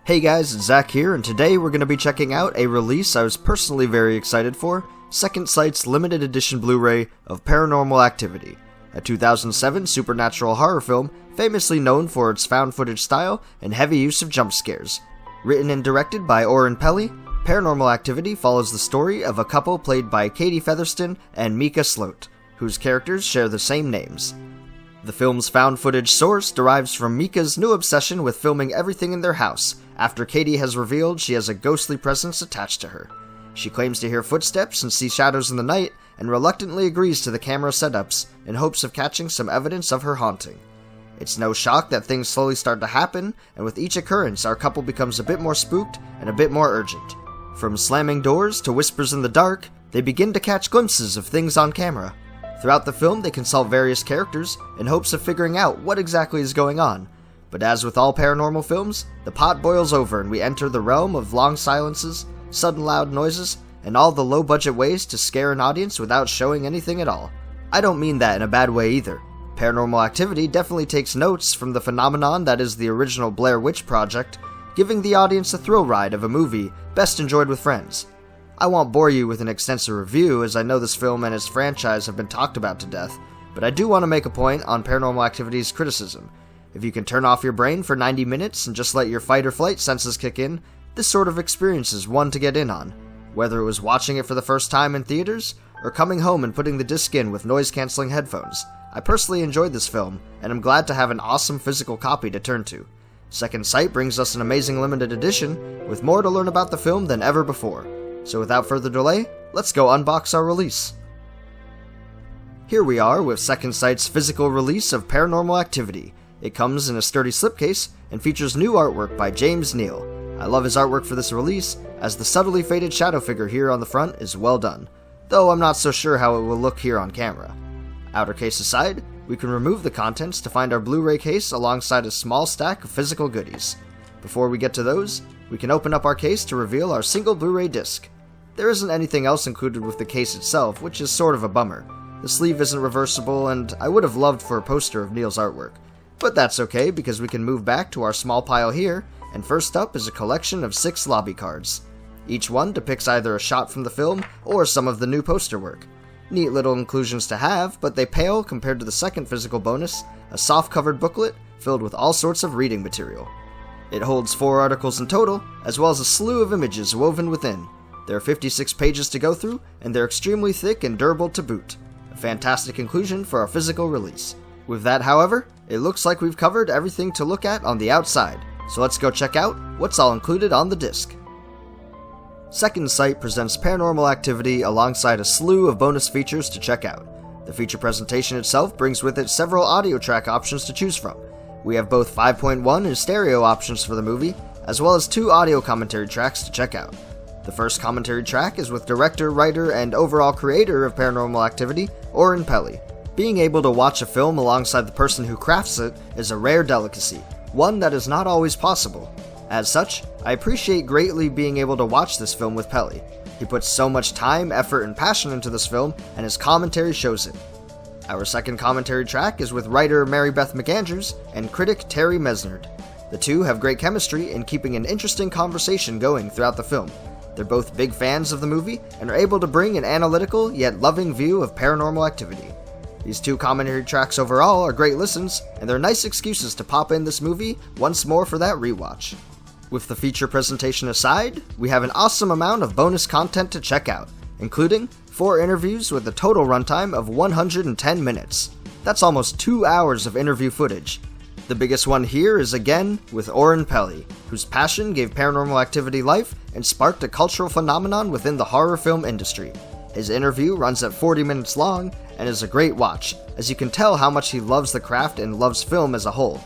Hey guys, it's Zach here, and today we're going to be checking out a release I was personally very excited for, Second Sight's limited edition Blu-ray of Paranormal Activity, a 2007 supernatural horror film famously known for its found footage style and heavy use of jump scares. Written and directed by Oren Peli, Paranormal Activity follows the story of a couple played by Katie Featherston and Micah Sloat, whose characters share the same names. The film's found footage source derives from Micah's new obsession with filming everything in their house, after Katie has revealed she has a ghostly presence attached to her. She claims to hear footsteps and see shadows in the night, and reluctantly agrees to the camera setups in hopes of catching some evidence of her haunting. It's no shock that things slowly start to happen, and with each occurrence our couple becomes a bit more spooked and a bit more urgent. From slamming doors to whispers in the dark, they begin to catch glimpses of things on camera. Throughout the film, they consult various characters in hopes of figuring out what exactly is going on. But as with all paranormal films, the pot boils over and we enter the realm of long silences, sudden loud noises, and all the low-budget ways to scare an audience without showing anything at all. I don't mean that in a bad way either. Paranormal Activity definitely takes notes from the phenomenon that is the original Blair Witch Project, giving the audience a thrill ride of a movie best enjoyed with friends. I won't bore you with an extensive review, as I know this film and its franchise have been talked about to death, but I do want to make a point on Paranormal Activity's criticism. If you can turn off your brain for 90 minutes and just let your fight or flight senses kick in, this sort of experience is one to get in on. Whether it was watching it for the first time in theaters, or coming home and putting the disc in with noise-canceling headphones, I personally enjoyed this film, and I'm glad to have an awesome physical copy to turn to. Second Sight brings us an amazing limited edition, with more to learn about the film than ever before. So without further delay, let's go unbox our release. Here we are with Second Sight's physical release of Paranormal Activity. It comes in a sturdy slipcase and features new artwork by James Neal. I love his artwork for this release, as the subtly faded shadow figure here on the front is well done, though I'm not so sure how it will look here on camera. Outer case aside, we can remove the contents to find our Blu-ray case alongside a small stack of physical goodies. Before we get to those, we can open up our case to reveal our single Blu-ray disc. There isn't anything else included with the case itself, which is sort of a bummer. The sleeve isn't reversible, and I would have loved for a poster of Neal's artwork. But that's okay, because we can move back to our small pile here, and first up is a collection of 6 lobby cards. Each one depicts either a shot from the film, or some of the new poster work. Neat little inclusions to have, but they pale compared to the second physical bonus, a soft-covered booklet filled with all sorts of reading material. It holds 4 articles in total, as well as a slew of images woven within. There are 56 pages to go through, and they're extremely thick and durable to boot. A fantastic inclusion for our physical release. With that, however, it looks like we've covered everything to look at on the outside, so let's go check out what's all included on the disc. Second Sight presents Paranormal Activity alongside a slew of bonus features to check out. The feature presentation itself brings with it several audio track options to choose from. We have both 5.1 and stereo options for the movie, as well as 2 audio commentary tracks to check out. The first commentary track is with director, writer, and overall creator of Paranormal Activity, Oren Peli. Being able to watch a film alongside the person who crafts it is a rare delicacy, one that is not always possible. As such, I appreciate greatly being able to watch this film with Peli. He puts so much time, effort, and passion into this film, and his commentary shows it. Our second commentary track is with writer Mary Beth McAndrews and critic Terry Mesnard. The two have great chemistry in keeping an interesting conversation going throughout the film. They're both big fans of the movie and are able to bring an analytical yet loving view of Paranormal Activity. These 2 commentary tracks overall are great listens, and they're nice excuses to pop in this movie once more for that rewatch. With the feature presentation aside, we have an awesome amount of bonus content to check out, including 4 interviews with a total runtime of 110 minutes. That's almost 2 hours of interview footage. The biggest one here is again with Oren Peli, whose passion gave Paranormal Activity life and sparked a cultural phenomenon within the horror film industry. His interview runs at 40 minutes long and is a great watch, as you can tell how much he loves the craft and loves film as a whole.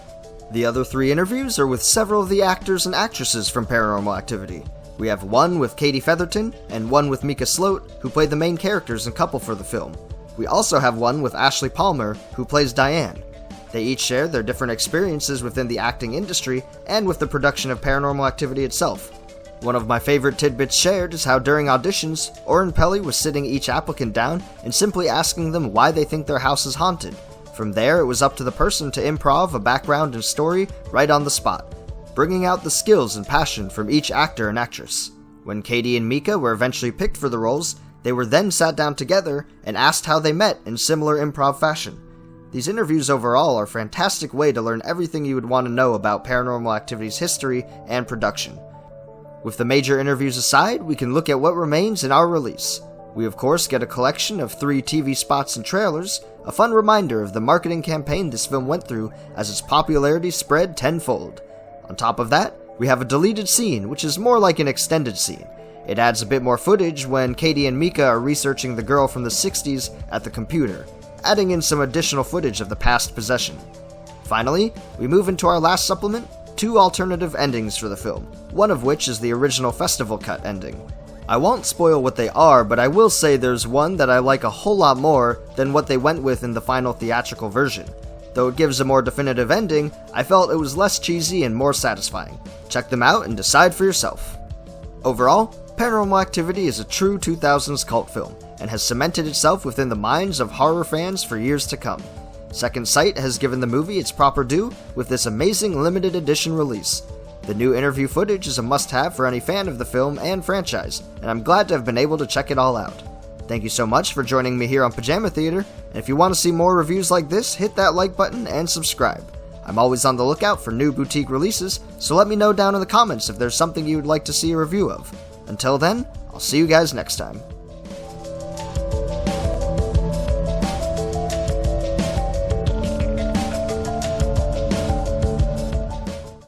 The other 3 interviews are with several of the actors and actresses from Paranormal Activity. We have one with Katie Featherston and one with Micah Sloat, who play the main characters and couple for the film. We also have one with Ashley Palmer, who plays Diane. They each share their different experiences within the acting industry and with the production of Paranormal Activity itself. One of my favorite tidbits shared is how during auditions, Oren Peli was sitting each applicant down and simply asking them why they think their house is haunted. From there, it was up to the person to improv a background and story right on the spot. bringing out the skills and passion from each actor and actress. When Katie and Mika were eventually picked for the roles, they were then sat down together and asked how they met in similar improv fashion. These interviews overall are a fantastic way to learn everything you would want to know about Paranormal Activity's history and production. With the major interviews aside, we can look at what remains in our release. We of course get a collection of 3 TV spots and trailers, a fun reminder of the marketing campaign this film went through as its popularity spread tenfold. On top of that, we have a deleted scene, which is more like an extended scene. It adds a bit more footage when Katie and Mika are researching the girl from the 60s at the computer, adding in some additional footage of the past possession. Finally, we move into our last supplement, 2 alternative endings for the film, one of which is the original festival cut ending. I won't spoil what they are, but I will say there's one that I like a whole lot more than what they went with in the final theatrical version. Though it gives a more definitive ending, I felt it was less cheesy and more satisfying. Check them out and decide for yourself. Overall, Paranormal Activity is a true 2000s cult film, and has cemented itself within the minds of horror fans for years to come. Second Sight has given the movie its proper due with this amazing limited edition release. The new interview footage is a must-have for any fan of the film and franchise, and I'm glad to have been able to check it all out. Thank you so much for joining me here on Pajama Theater, and if you want to see more reviews like this, hit that like button and subscribe. I'm always on the lookout for new boutique releases, so let me know down in the comments if there's something you would like to see a review of. Until then, I'll see you guys next time.